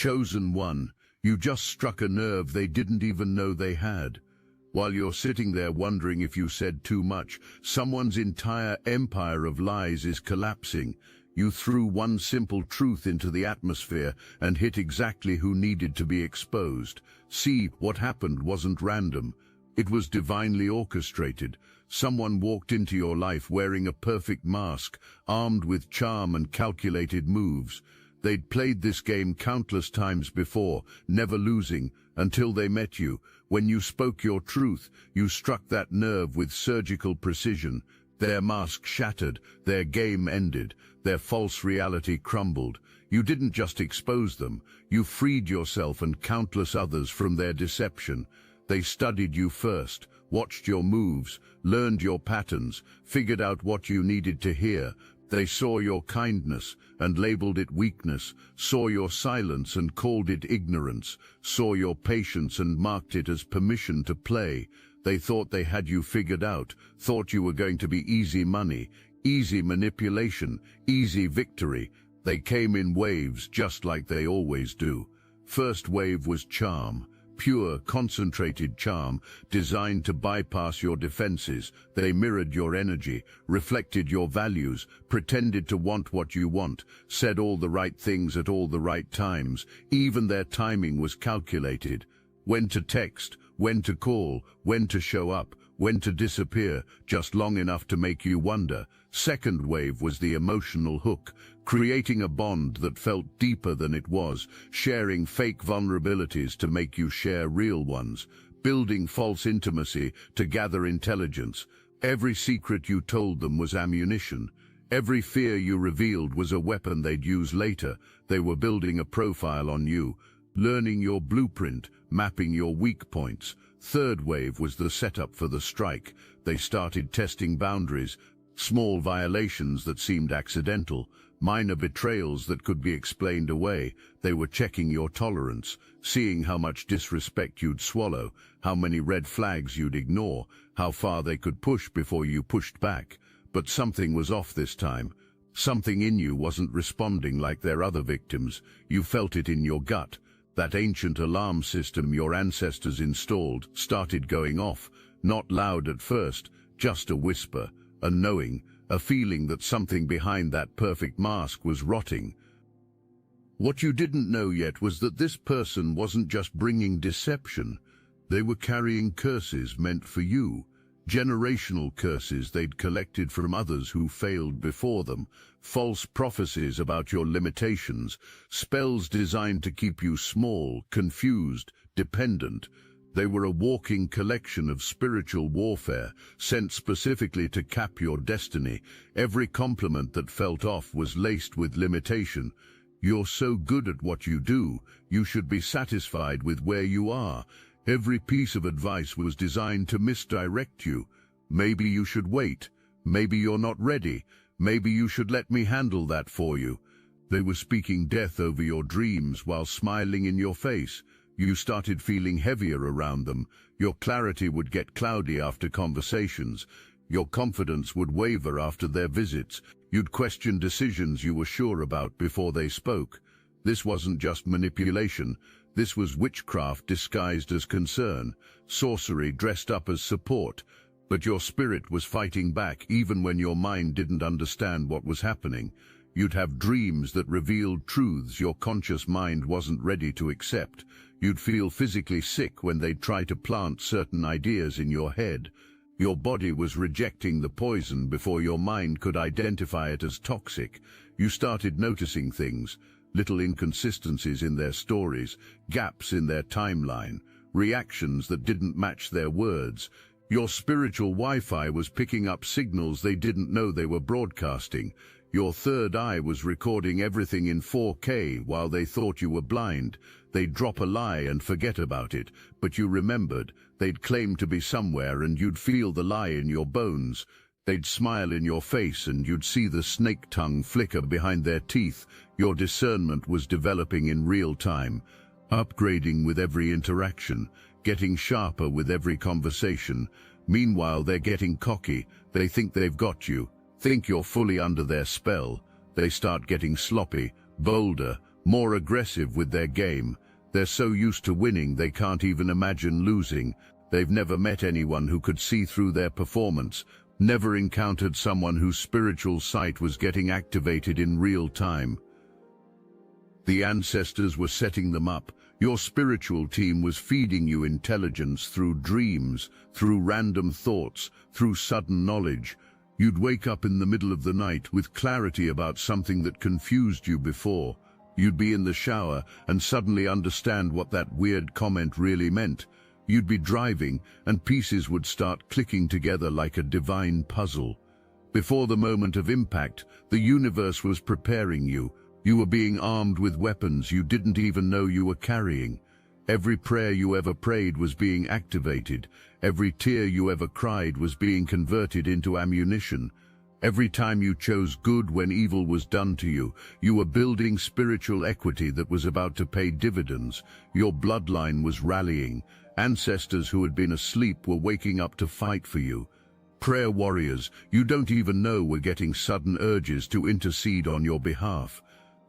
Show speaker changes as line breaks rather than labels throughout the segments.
Chosen one, you just struck a nerve they didn't even know they had. While you're sitting there wondering if you said too much, someone's entire empire of lies is collapsing. You threw one simple truth into the atmosphere and hit exactly who needed to be exposed. See, what happened wasn't random. It was divinely orchestrated. Someone walked into your life wearing a perfect mask, armed with charm and calculated moves. They'd played this game countless times before, never losing, until they met you. When you spoke your truth, you struck that nerve with surgical precision. Their mask shattered, their game ended, their false reality crumbled. You didn't just expose them, you freed yourself and countless others from their deception. They studied you first, watched your moves, learned your patterns, figured out what you needed to hear. They saw your kindness and labeled it weakness, saw your silence and called it ignorance, saw your patience and marked it as permission to play. They thought they had you figured out, thought you were going to be easy money, easy manipulation, easy victory. They came in waves just like they always do. First wave was charm. Pure, concentrated charm, designed to bypass your defenses. They mirrored your energy, reflected your values, pretended to want what you want, said all the right things at all the right times. Even their timing was calculated. When to text, when to call, when to show up, when to disappear, just long enough to make you wonder. Second wave was the emotional hook, creating a bond that felt deeper than it was, sharing fake vulnerabilities to make you share real ones, building false intimacy to gather intelligence. Every secret you told them was ammunition. Every fear you revealed was a weapon they'd use later. They were building a profile on you, learning your blueprint, mapping your weak points. Third wave was the setup for the strike. They started testing boundaries, small violations that seemed accidental, minor betrayals that could be explained away. They were checking your tolerance, seeing how much disrespect you'd swallow, how many red flags you'd ignore, how far they could push before you pushed back. But something was off this time. Something in you wasn't responding like their other victims. You felt it in your gut. That ancient alarm system your ancestors installed started going off, not loud at first, just a whisper, a knowing, a feeling that something behind that perfect mask was rotting. What you didn't know yet was that this person wasn't just bringing deception. They were carrying curses meant for you. Generational curses they'd collected from others who failed before them, false prophecies about your limitations, spells designed to keep you small, confused, dependent. They were a walking collection of spiritual warfare, sent specifically to cap your destiny. Every compliment that felt off was laced with limitation. You're so good at what you do, you should be satisfied with where you are. Every piece of advice was designed to misdirect you. Maybe you should wait. Maybe you're not ready. Maybe you should let me handle that for you. They were speaking death over your dreams while smiling in your face. You started feeling heavier around them. Your clarity would get cloudy after conversations. Your confidence would waver after their visits. You'd question decisions you were sure about before they spoke. This wasn't just manipulation. This was witchcraft disguised as concern, sorcery dressed up as support. But your spirit was fighting back even when your mind didn't understand what was happening. You'd have dreams that revealed truths your conscious mind wasn't ready to accept. You'd feel physically sick when they'd try to plant certain ideas in your head. Your body was rejecting the poison before your mind could identify it as toxic. You started noticing things, little inconsistencies in their stories, gaps in their timeline, reactions that didn't match their words. Your spiritual Wi-Fi was picking up signals they didn't know they were broadcasting. Your third eye was recording everything in 4K while they thought you were blind. They'd drop a lie and forget about it, but you remembered. They'd claim to be somewhere and you'd feel the lie in your bones. They'd smile in your face and you'd see the snake tongue flicker behind their teeth. Your discernment was developing in real time, upgrading with every interaction, getting sharper with every conversation. Meanwhile, they're getting cocky. They think they've got you, think you're fully under their spell. They start getting sloppy, bolder, more aggressive with their game. They're so used to winning they can't even imagine losing. They've never met anyone who could see through their performance, never encountered someone whose spiritual sight was getting activated in real time. The ancestors were setting them up. Your spiritual team was feeding you intelligence through dreams, through random thoughts, through sudden knowledge. You'd wake up in the middle of the night with clarity about something that confused you before. You'd be in the shower and suddenly understand what that weird comment really meant. You'd be driving and pieces would start clicking together like a divine puzzle. Before the moment of impact, the universe was preparing you. You were being armed with weapons you didn't even know you were carrying. Every prayer you ever prayed was being activated. Every tear you ever cried was being converted into ammunition. Every time you chose good when evil was done to you, you were building spiritual equity that was about to pay dividends. Your bloodline was rallying. Ancestors who had been asleep were waking up to fight for you. Prayer warriors you don't even know were getting sudden urges to intercede on your behalf.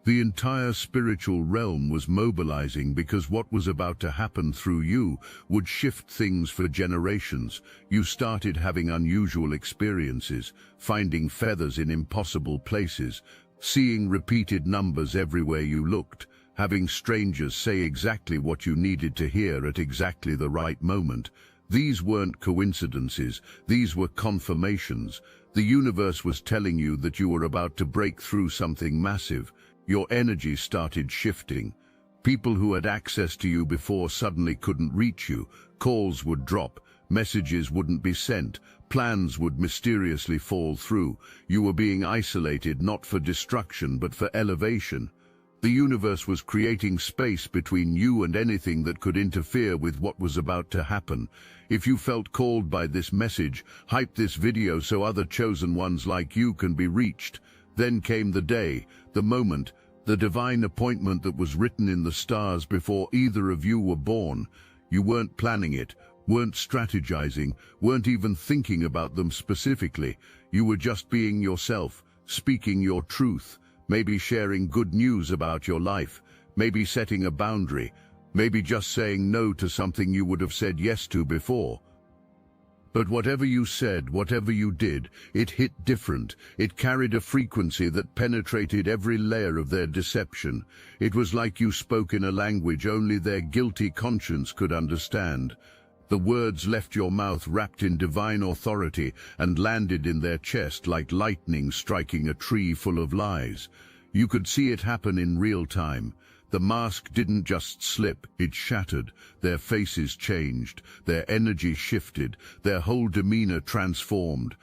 The entire spiritual realm was mobilizing because what was about to happen through you would shift things for generations. You started having unusual experiences, finding feathers in impossible places, seeing repeated numbers everywhere you looked, having strangers say exactly what you needed to hear at exactly the right moment. These weren't coincidences, these were confirmations. The universe was telling you that you were about to break through something massive. Your energy started shifting. People who had access to you before suddenly couldn't reach you. Calls would drop, messages wouldn't be sent, plans would mysteriously fall through. You were being isolated not for destruction but for elevation. The universe was creating space between you and anything that could interfere with what was about to happen. If you felt called by this message, hype this video so other chosen ones like you can be reached. Then came the day, the moment, the divine appointment that was written in the stars before either of you were born. You weren't planning it, weren't strategizing, weren't even thinking about them specifically. You were just being yourself, speaking your truth, maybe sharing good news about your life, maybe setting a boundary, maybe just saying no to something you would have said yes to before. But whatever you said, whatever you did, it hit different. It carried a frequency that penetrated every layer of their deception. It was like you spoke in a language only their guilty conscience could understand. The words left your mouth wrapped in divine authority and landed in their chest like lightning striking a tree full of lies. You could see it happen in real time. The mask didn't just slip, it shattered. Their faces changed, their energy shifted, their whole demeanor transformed.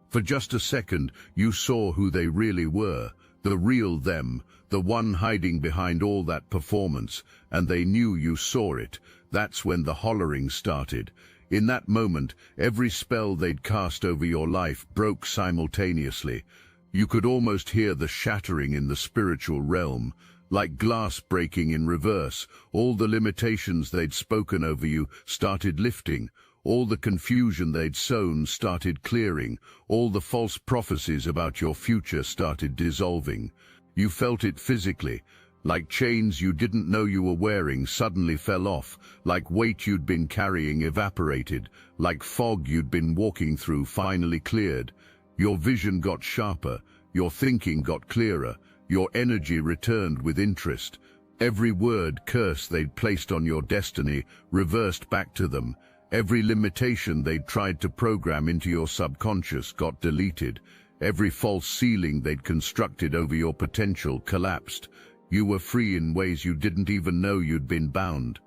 For just a second, you saw who they really were, the real them, the one hiding behind all that performance, and they knew you saw it. That's when the hollering started. In that moment, every spell they'd cast over your life broke simultaneously. You could almost hear the shattering in the spiritual realm. Like glass breaking in reverse, all the limitations they'd spoken over you started lifting. All the confusion they'd sown started clearing. All the false prophecies about your future started dissolving. You felt it physically, like chains you didn't know you were wearing suddenly fell off, like weight you'd been carrying evaporated, like fog you'd been walking through finally cleared. Your vision got sharper, your thinking got clearer. Your energy returned with interest. Every word curse they'd placed on your destiny reversed back to them. Every limitation they'd tried to program into your subconscious got deleted. Every false ceiling they'd constructed over your potential collapsed. You were free in ways you didn't even know you'd been bound.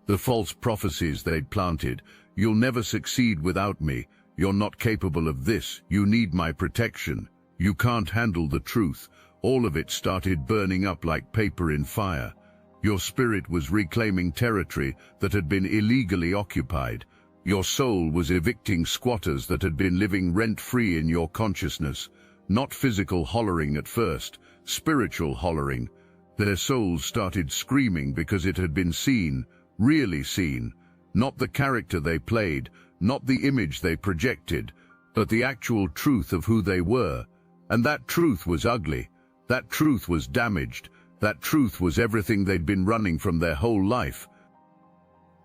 The false prophecies they'd planted, "You'll never succeed without me. You're not capable of this. You need my protection. You can't handle the truth." All of it started burning up like paper in fire. Your spirit was reclaiming territory that had been illegally occupied. Your soul was evicting squatters that had been living rent-free in your consciousness. Not physical hollering at first, spiritual hollering. Their souls started screaming because it had been seen, really seen. Not the character they played, not the image they projected, but the actual truth of who they were. And that truth was ugly. That truth was damaged. That truth was everything they'd been running from their whole life.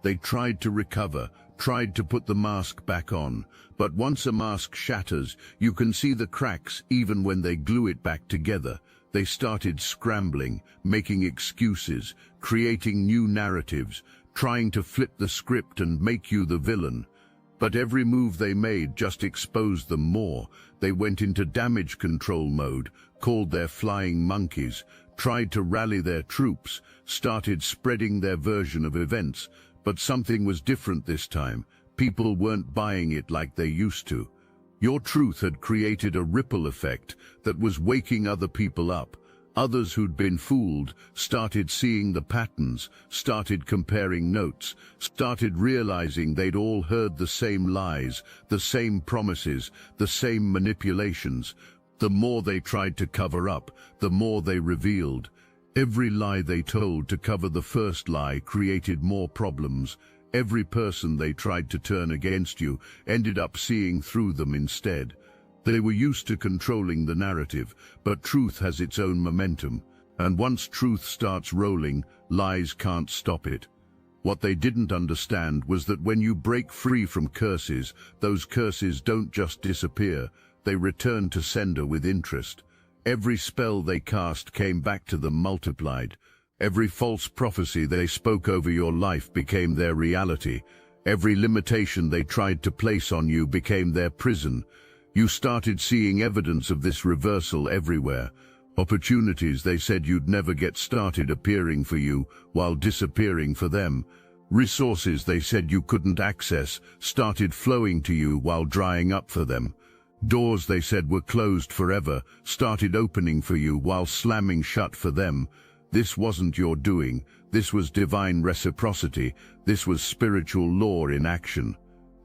They tried to recover, tried to put the mask back on, but once a mask shatters, you can see the cracks even when they glue it back together. They started scrambling, making excuses, creating new narratives, trying to flip the script and make you the villain. But every move they made just exposed them more. They went into damage control mode, called their flying monkeys, tried to rally their troops, started spreading their version of events. But something was different this time. People weren't buying it like they used to. Your truth had created a ripple effect that was waking other people up. Others who'd been fooled started seeing the patterns, started comparing notes, started realizing they'd all heard the same lies, the same promises, the same manipulations. The more they tried to cover up, the more they revealed. Every lie they told to cover the first lie created more problems. Every person they tried to turn against you ended up seeing through them instead. They were used to controlling the narrative, but truth has its own momentum, and once truth starts rolling, lies can't stop it. What they didn't understand was that when you break free from curses, those curses don't just disappear, they return to sender with interest. Every spell they cast came back to them multiplied. Every false prophecy they spoke over your life became their reality. Every limitation they tried to place on you became their prison. You started seeing evidence of this reversal everywhere. Opportunities they said you'd never get started appearing for you while disappearing for them. Resources they said you couldn't access started flowing to you while drying up for them. Doors they said were closed forever started opening for you while slamming shut for them. This wasn't your doing. This was divine reciprocity. This was spiritual law in action.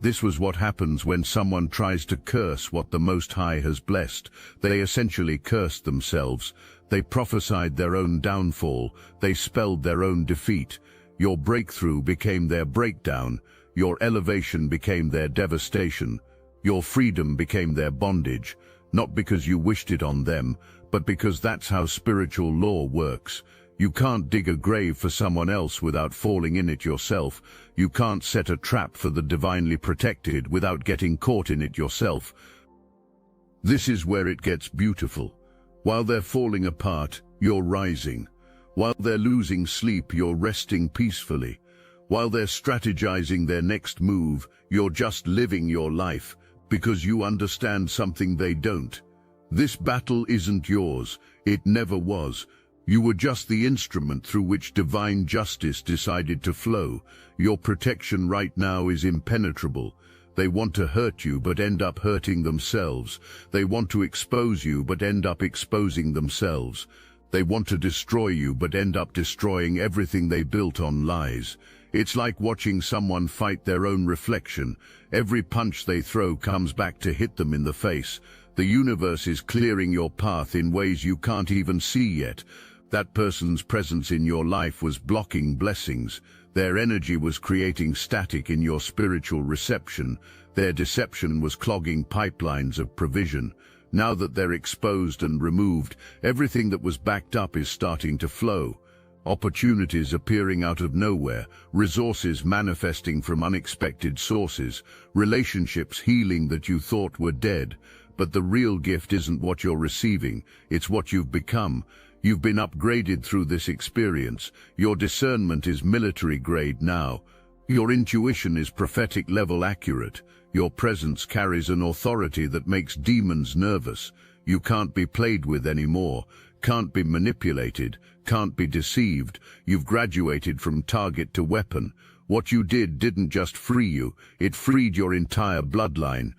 This was what happens when someone tries to curse what the Most High has blessed. They essentially cursed themselves. They prophesied their own downfall. They spelled their own defeat. Your breakthrough became their breakdown. Your elevation became their devastation. Your freedom became their bondage, not because you wished it on them, but because that's how spiritual law works. You can't dig a grave for someone else without falling in it yourself. You can't set a trap for the divinely protected without getting caught in it yourself. This is where it gets beautiful. While they're falling apart, you're rising. While they're losing sleep, you're resting peacefully. While they're strategizing their next move, you're just living your life, because you understand something they don't. This battle isn't yours. It never was. You were just the instrument through which divine justice decided to flow. Your protection right now is impenetrable. They want to hurt you but end up hurting themselves. They want to expose you but end up exposing themselves. They want to destroy you but end up destroying everything they built on lies. It's like watching someone fight their own reflection. Every punch they throw comes back to hit them in the face. The universe is clearing your path in ways you can't even see yet. That person's presence in your life was blocking blessings. Their energy was creating static in your spiritual reception. Their deception was clogging pipelines of provision. Now that they're exposed and removed, everything that was backed up is starting to flow. Opportunities appearing out of nowhere, resources manifesting from unexpected sources, relationships healing that you thought were dead. But the real gift isn't what you're receiving, it's what you've become. You've been upgraded through this experience. Your discernment is military grade now. Your intuition is prophetic level accurate. Your presence carries an authority that makes demons nervous. You can't be played with anymore, can't be manipulated, can't be deceived. You've graduated from target to weapon. What you did didn't just free you, it freed your entire bloodline.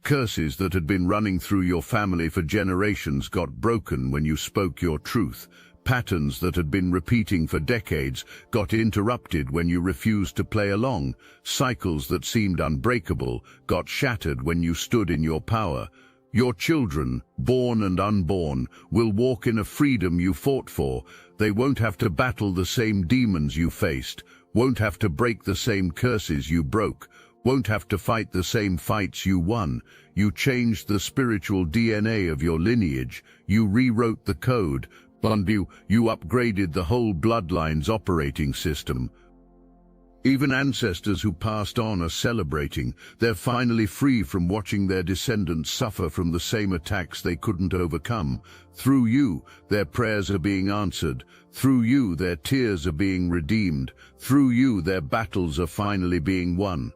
Curses that had been running through your family for generations got broken when you spoke your truth. Patterns that had been repeating for decades got interrupted when you refused to play along. Cycles that seemed unbreakable got shattered when you stood in your power. Your children, born and unborn, will walk in a freedom you fought for. They won't have to battle the same demons you faced, won't have to break the same curses you broke, won't have to fight the same fights you won. You changed the spiritual DNA of your lineage. You rewrote the code. You upgraded the whole bloodline's operating system. Even ancestors who passed on are celebrating. They're finally free from watching their descendants suffer from the same attacks they couldn't overcome. Through you, their prayers are being answered. Through you, their tears are being redeemed. Through you, their battles are finally being won.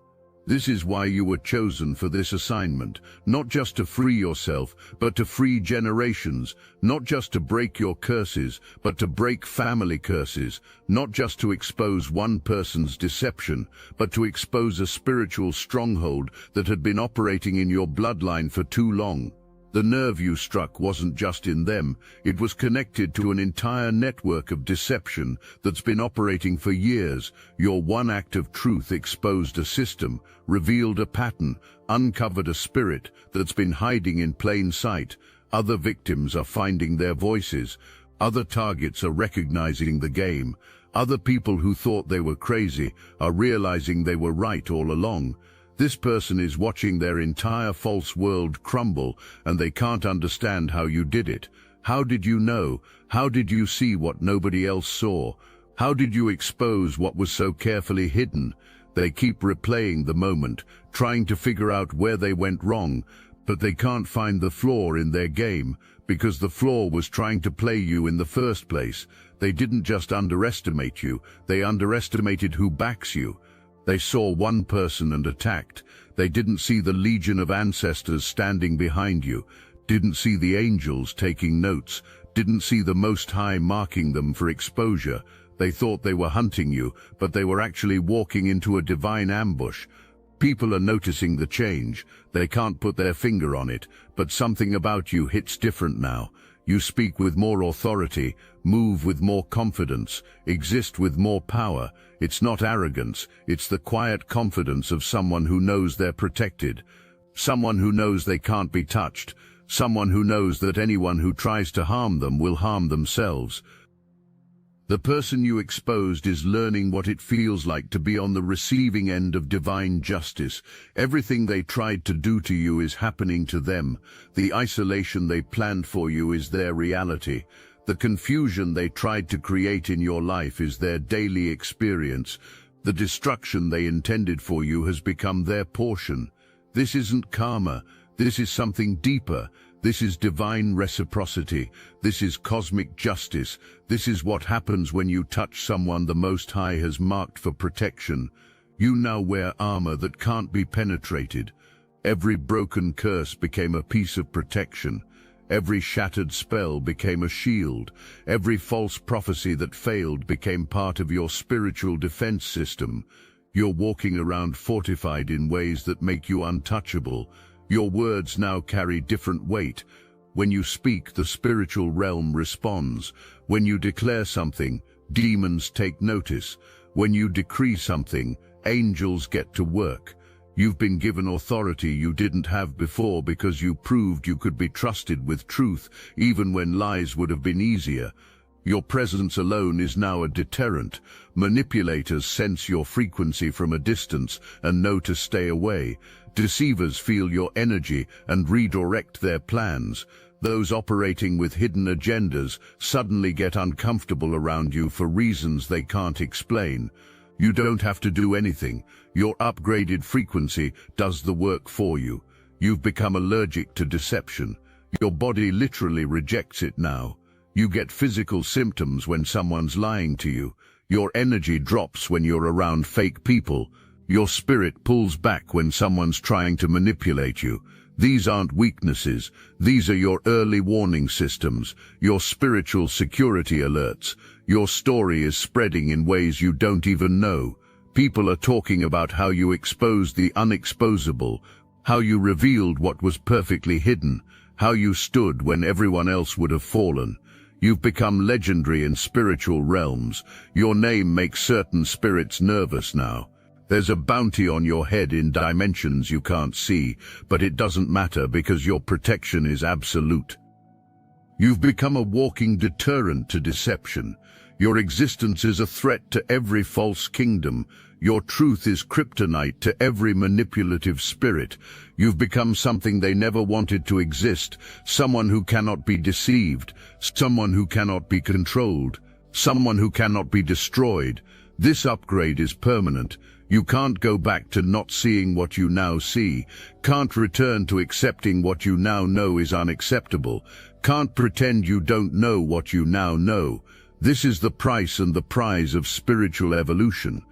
This is why you were chosen for this assignment, not just to free yourself, but to free generations, not just to break your curses, but to break family curses, not just to expose one person's deception, but to expose a spiritual stronghold that had been operating in your bloodline for too long. The nerve you struck wasn't just in them, it was connected to an entire network of deception that's been operating for years. Your one act of truth exposed a system, revealed a pattern, uncovered a spirit that's been hiding in plain sight. Other victims are finding their voices. Other targets are recognizing the game. Other people who thought they were crazy are realizing they were right all along. This person is watching their entire false world crumble, and they can't understand how you did it. How did you know? How did you see what nobody else saw? How did you expose what was so carefully hidden? They keep replaying the moment, trying to figure out where they went wrong, but they can't find the flaw in their game, because the flaw was trying to play you in the first place. They didn't just underestimate you, they underestimated who backs you. They saw one person and attacked. They didn't see the legion of ancestors standing behind you, didn't see the angels taking notes, didn't see the Most High marking them for exposure. They thought they were hunting you, but they were actually walking into a divine ambush. People are noticing the change. They can't put their finger on it, but something about you hits different now. You speak with more authority, move with more confidence, exist with more power. It's not arrogance, it's the quiet confidence of someone who knows they're protected. Someone who knows they can't be touched. Someone who knows that anyone who tries to harm them will harm themselves. The person you exposed is learning what it feels like to be on the receiving end of divine justice. Everything they tried to do to you is happening to them. The isolation they planned for you is their reality. The confusion they tried to create in your life is their daily experience. The destruction they intended for you has become their portion. This isn't karma. This is something deeper. This is divine reciprocity. This is cosmic justice. This is what happens when you touch someone the Most High has marked for protection. You now wear armor that can't be penetrated. Every broken curse became a piece of protection. Every shattered spell became a shield. Every false prophecy that failed became part of your spiritual defense system. You're walking around fortified in ways that make you untouchable. Your words now carry different weight. When you speak, the spiritual realm responds. When you declare something, demons take notice. When you decree something, angels get to work. You've been given authority you didn't have before because you proved you could be trusted with truth, even when lies would have been easier. Your presence alone is now a deterrent. Manipulators sense your frequency from a distance and know to stay away. Deceivers feel your energy and redirect their plans. Those operating with hidden agendas suddenly get uncomfortable around you for reasons they can't explain. You don't have to do anything. Your upgraded frequency does the work for you. You've become allergic to deception. Your body literally rejects it now. You get physical symptoms when someone's lying to you. Your energy drops when you're around fake people. Your spirit pulls back when someone's trying to manipulate you. These aren't weaknesses. These are your early warning systems, your spiritual security alerts. Your story is spreading in ways you don't even know. People are talking about how you exposed the unexposable, how you revealed what was perfectly hidden, how you stood when everyone else would have fallen. You've become legendary in spiritual realms. Your name makes certain spirits nervous now. There's a bounty on your head in dimensions you can't see, but it doesn't matter because your protection is absolute. You've become a walking deterrent to deception. Your existence is a threat to every false kingdom. Your truth is kryptonite to every manipulative spirit. You've become something they never wanted to exist, someone who cannot be deceived, someone who cannot be controlled, someone who cannot be destroyed. This upgrade is permanent. You can't go back to not seeing what you now see, can't return to accepting what you now know is unacceptable, can't pretend you don't know what you now know. This is the price and the prize of spiritual evolution.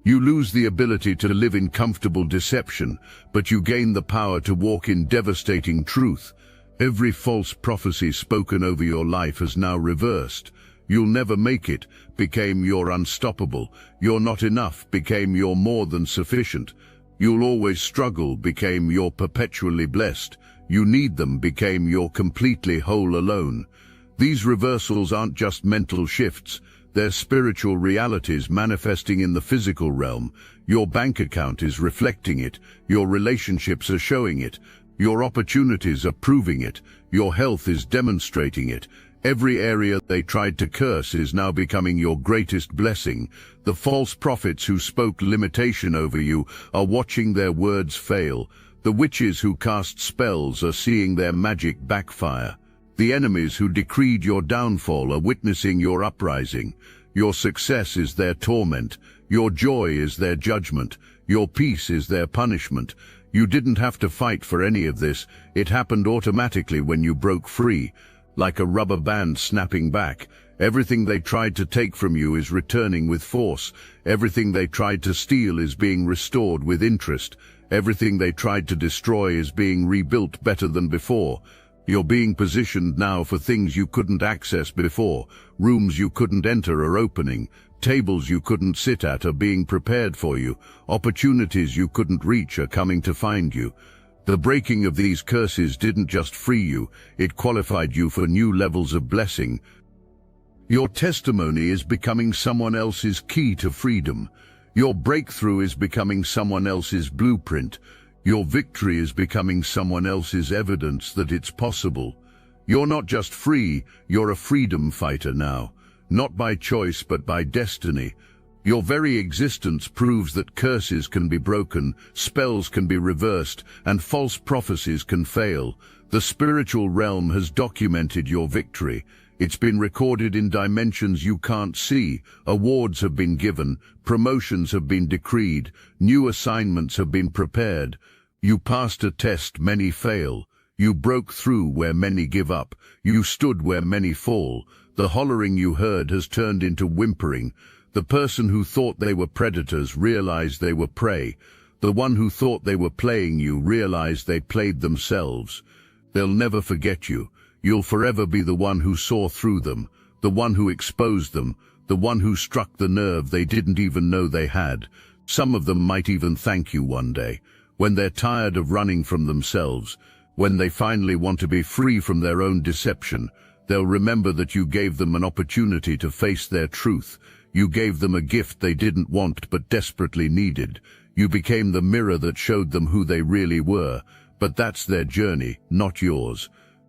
You lose the ability to live in comfortable deception, but you gain the power to walk in devastating truth. Every false prophecy spoken over your life has now reversed. You'll never make it became you're unstoppable. You're not enough became you're more than sufficient. You'll always struggle became you're perpetually blessed. You need them became you're completely whole alone. These reversals aren't just mental shifts. They're spiritual realities manifesting in the physical realm. Your bank account is reflecting it. Your relationships are showing it. Your opportunities are proving it. Your health is demonstrating it. Every area they tried to curse is now becoming your greatest blessing. The false prophets who spoke limitation over you are watching their words fail. The witches who cast spells are seeing their magic backfire. The enemies who decreed your downfall are witnessing your uprising. Your success is their torment. Your joy is their judgment. Your peace is their punishment. You didn't have to fight for any of this. It happened automatically when you broke free. Like a rubber band snapping back, everything they tried to take from you is returning with force. Everything they tried to steal is being restored with interest. Everything they tried to destroy is being rebuilt better than before. You're being positioned now for things you couldn't access before. Rooms you couldn't enter are opening. Tables you couldn't sit at are being prepared for you. Opportunities you couldn't reach are coming to find you. The breaking of these curses didn't just free you, it qualified you for new levels of blessing. Your testimony is becoming someone else's key to freedom. Your breakthrough is becoming someone else's blueprint. Your victory is becoming someone else's evidence that it's possible. You're not just free, you're a freedom fighter now. Not by choice but by destiny. Your very existence proves that curses can be broken, spells can be reversed, and false prophecies can fail. The spiritual realm has documented your victory. It's been recorded in dimensions you can't see. Awards have been given, promotions have been decreed, new assignments have been prepared. You passed a test many fail. You broke through where many give up. You stood where many fall. The hollering you heard has turned into whimpering. The person who thought they were predators realized they were prey. The one who thought they were playing you realized they played themselves. They'll never forget you. You'll forever be the one who saw through them, the one who exposed them, the one who struck the nerve they didn't even know they had. Some of them might even thank you one day, when they're tired of running from themselves, when they finally want to be free from their own deception. They'll remember that you gave them an opportunity to face their truth. You gave them a gift they didn't want but desperately needed. You became the mirror that showed them who they really were. But that's their journey, not yours.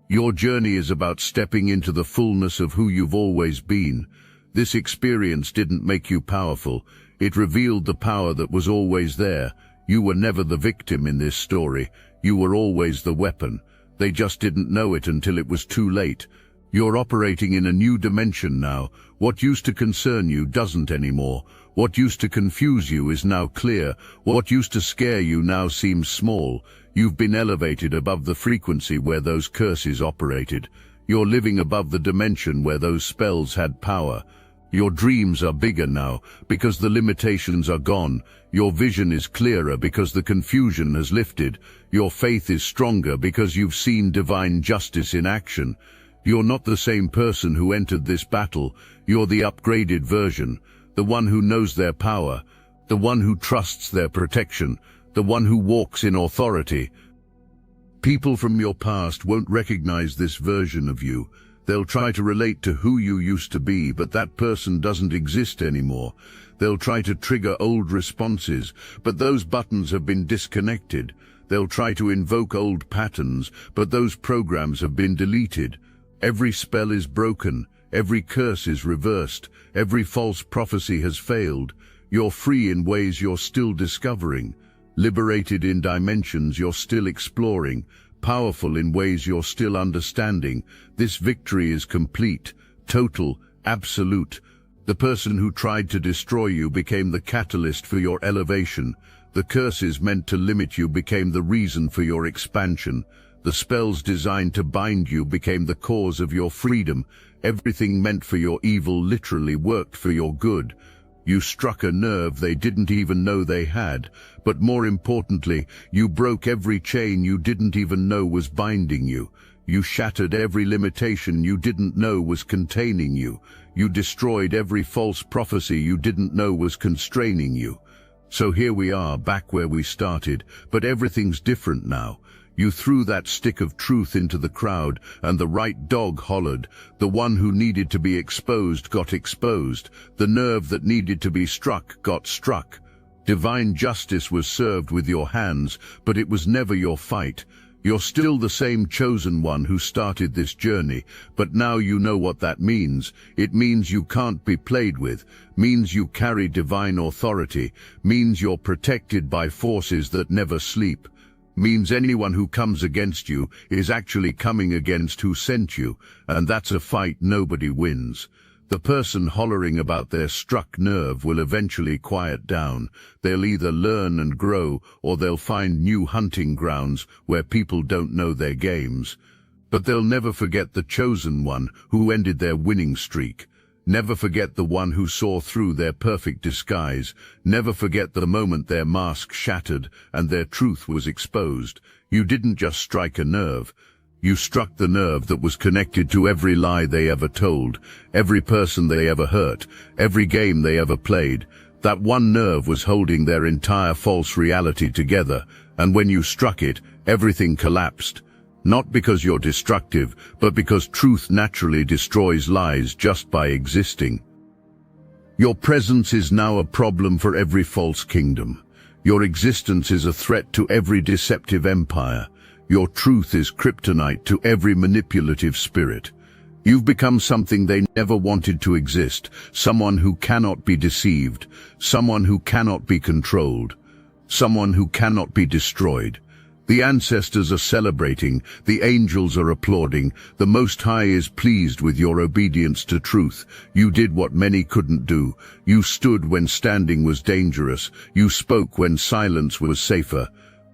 Your journey is about stepping into the fullness of who you've always been. This experience didn't make you powerful. It revealed the power that was always there. You were never the victim in this story. You were always the weapon. They just didn't know it until it was too late. You're operating in a new dimension now. What used to concern you doesn't anymore. What used to confuse you is now clear. What used to scare you now seems small. You've been elevated above the frequency where those curses operated. You're living above the dimension where those spells had power. Your dreams are bigger now because the limitations are gone. Your vision is clearer because the confusion has lifted. Your faith is stronger because you've seen divine justice in action. You're not the same person who entered this battle. You're the upgraded version, the one who knows their power, the one who trusts their protection, the one who walks in authority. People from your past won't recognize this version of you. They'll try to relate to who you used to be, but that person doesn't exist anymore. They'll try to trigger old responses, but those buttons have been disconnected. They'll try to invoke old patterns, but those programs have been deleted. Every spell is broken. every curse is reversed, every false prophecy has failed. You're free in ways you're still discovering, liberated in dimensions you're still exploring, powerful in ways you're still understanding. This victory is complete, total, absolute. The person who tried to destroy you became the catalyst for your elevation. The curses meant to limit you became the reason for your expansion. The spells designed to bind you became the cause of your freedom. Everything meant for your evil literally worked for your good. You struck a nerve they didn't even know they had, but more importantly, you broke every chain you didn't even know was binding you. You shattered every limitation you didn't know was containing you. You destroyed every false prophecy you didn't know was constraining you. So here we are, back where we started, but everything's different now. You threw that stick of truth into the crowd, and the right dog hollered. The one who needed to be exposed got exposed. The nerve that needed to be struck got struck. Divine justice was served with your hands, but it was never your fight. You're still the same chosen one who started this journey, but now you know what that means. It means you can't be played with, means you carry divine authority, means you're protected by forces that never sleep. Means anyone who comes against you is actually coming against who sent you, and that's a fight nobody wins. The person hollering about their struck nerve will eventually quiet down. They'll either learn and grow, or they'll find new hunting grounds where people don't know their games. But they'll never forget the chosen one who ended their winning streak. Never forget the one who saw through their perfect disguise. Never forget the moment their mask shattered and their truth was exposed. You didn't just strike a nerve. You struck the nerve that was connected to every lie they ever told, every person they ever hurt, every game they ever played. That one nerve was holding their entire false reality together, and when you struck it, everything collapsed. Not because you're destructive, but because truth naturally destroys lies just by existing. Your presence is now a problem for every false kingdom. Your existence is a threat to every deceptive empire. Your truth is kryptonite to every manipulative spirit. You've become something they never wanted to exist, someone who cannot be deceived, someone who cannot be controlled, someone who cannot be destroyed. The ancestors are celebrating, the angels are applauding, the Most High is pleased with your obedience to truth. You did what many couldn't do. You stood when standing was dangerous. You spoke when silence was safer.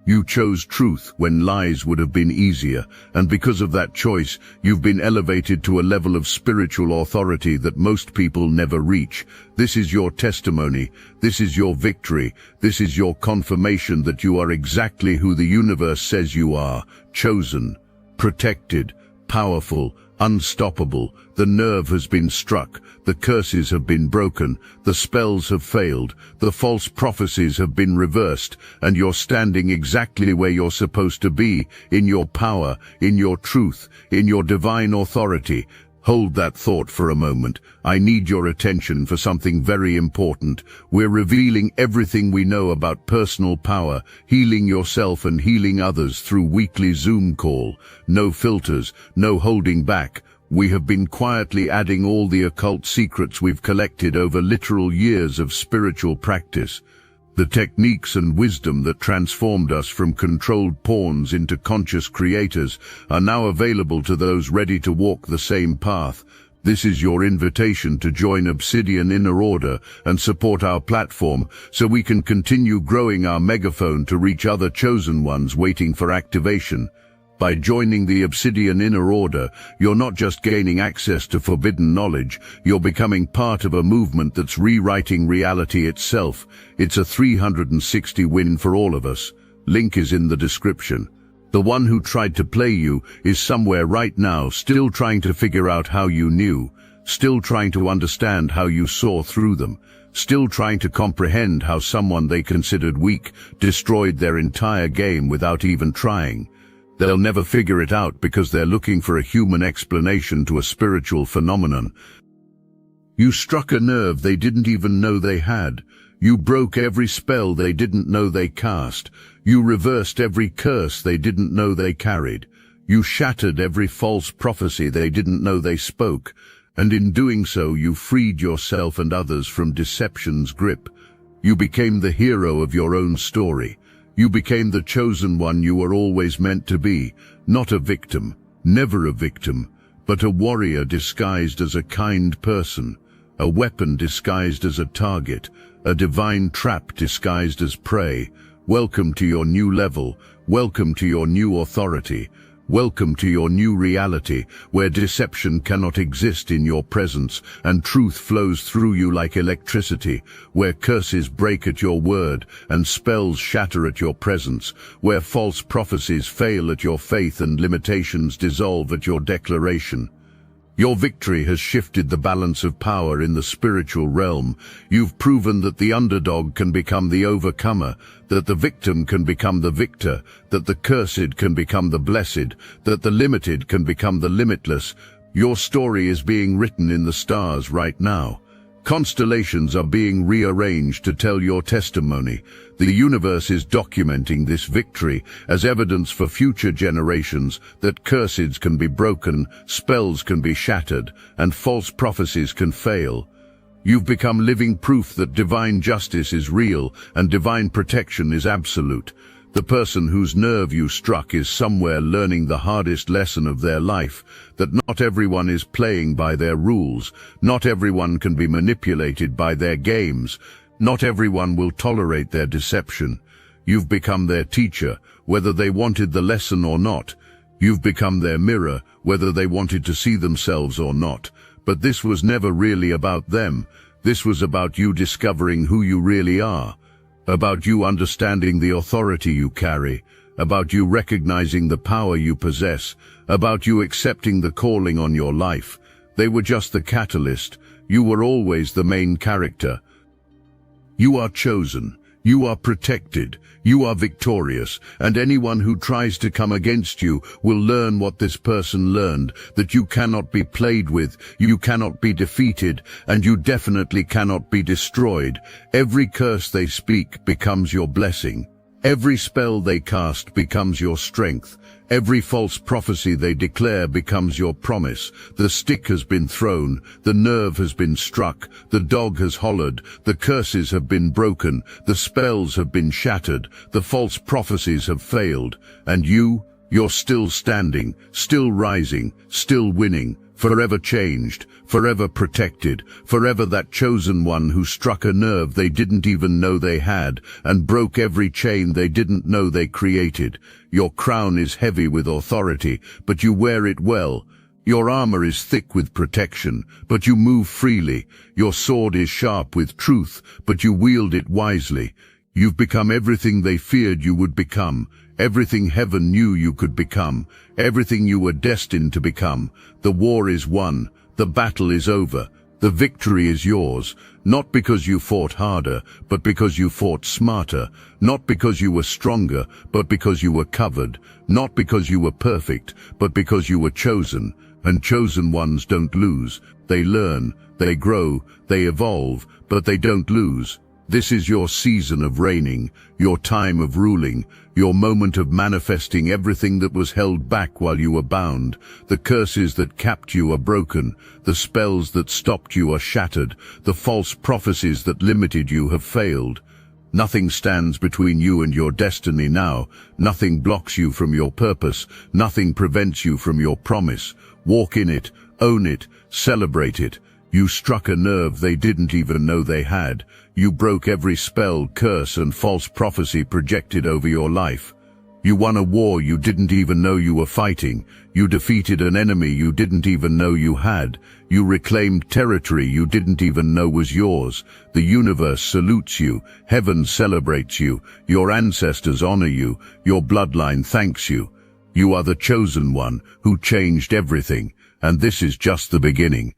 You chose truth when lies would have been easier, and because of that choice, you've been elevated to a level of spiritual authority that most people never reach. This is your testimony. This is your victory. This is your confirmation that you are exactly who the universe says you are: chosen, protected, powerful, unstoppable. The nerve has been struck, the curses have been broken, the spells have failed, the false prophecies have been reversed, and you're standing exactly where you're supposed to be, in your power, in your truth, in your divine authority. Hold that thought for a moment. I need your attention for something very important. We're revealing everything we know about personal power, healing yourself and healing others through weekly Zoom call. No filters, no holding back. We have been quietly adding all the occult secrets we've collected over literal years of spiritual practice. The techniques and wisdom that transformed us from controlled pawns into conscious creators are now available to those ready to walk the same path. This is your invitation to join Obsidian Inner Order and support our platform so we can continue growing our megaphone to reach other chosen ones waiting for activation. By joining the Obsidian Inner Order, you're not just gaining access to forbidden knowledge, you're becoming part of a movement that's rewriting reality itself. It's a 360 win for all of us. Link is in the description. The one who tried to play you is somewhere right now, still trying to figure out how you knew, still trying to understand how you saw through them, still trying to comprehend how someone they considered weak destroyed their entire game without even trying. They'll never figure it out because they're looking for a human explanation to a spiritual phenomenon. You struck a nerve they didn't even know they had. You broke every spell they didn't know they cast. You reversed every curse they didn't know they carried. You shattered every false prophecy they didn't know they spoke. And in doing so, you freed yourself and others from deception's grip. You became the hero of your own story. You became the chosen one you were always meant to be, not a victim, never a victim, but a warrior disguised as a kind person, a weapon disguised as a target, a divine trap disguised as prey. Welcome to your new level. Welcome to your new authority. Welcome to your new reality, where deception cannot exist in your presence and truth flows through you like electricity, where curses break at your word and spells shatter at your presence, where false prophecies fail at your faith and limitations dissolve at your declaration. Your victory has shifted the balance of power in the spiritual realm. You've proven that the underdog can become the overcomer, that the victim can become the victor, that the cursed can become the blessed, that the limited can become the limitless. Your story is being written in the stars right now. Constellations are being rearranged to tell your testimony. The universe is documenting this victory as evidence for future generations that curses can be broken, spells can be shattered, and false prophecies can fail. You've become living proof that divine justice is real and divine protection is absolute. The person whose nerve you struck is somewhere learning the hardest lesson of their life, that not everyone is playing by their rules, not everyone can be manipulated by their games, not everyone will tolerate their deception. You've become their teacher, whether they wanted the lesson or not. You've become their mirror, whether they wanted to see themselves or not. But this was never really about them. This was about you discovering who you really are. About you understanding the authority you carry, about you recognizing the power you possess, about you accepting the calling on your life. They were just the catalyst. You were always the main character. You are chosen. You are protected. You are victorious, and anyone who tries to come against you will learn what this person learned, that you cannot be played with, you cannot be defeated, and you definitely cannot be destroyed. Every curse they speak becomes your blessing. Every spell they cast becomes your strength. Every false prophecy they declare becomes your promise. The stick has been thrown, the nerve has been struck, the dog has hollered, the curses have been broken, the spells have been shattered, the false prophecies have failed, and you're still standing, still rising, still winning, forever changed, forever protected, forever that chosen one who struck a nerve they didn't even know they had and broke every chain they didn't know they created. Your crown is heavy with authority, but you wear it well. Your armor is thick with protection, but you move freely. Your sword is sharp with truth, but you wield it wisely. You've become everything they feared you would become, everything heaven knew you could become, everything you were destined to become. The war is won, the battle is over, the victory is yours, not because you fought harder, but because you fought smarter, not because you were stronger, but because you were covered, not because you were perfect, but because you were chosen. And chosen ones don't lose. They learn, they grow, they evolve, but they don't lose. This is your season of reigning, your time of ruling, your moment of manifesting everything that was held back while you were bound. The curses that capped you are broken, the spells that stopped you are shattered, the false prophecies that limited you have failed. Nothing stands between you and your destiny now. Nothing blocks you from your purpose. Nothing prevents you from your promise. Walk in it, own it, celebrate it. You struck a nerve they didn't even know they had. You broke every spell, curse, and false prophecy projected over your life. You won a war you didn't even know you were fighting. You defeated an enemy you didn't even know you had. You reclaimed territory you didn't even know was yours. The universe salutes you. Heaven celebrates you. Your ancestors honor you. Your bloodline thanks you. You are the chosen one who changed everything, and this is just the beginning.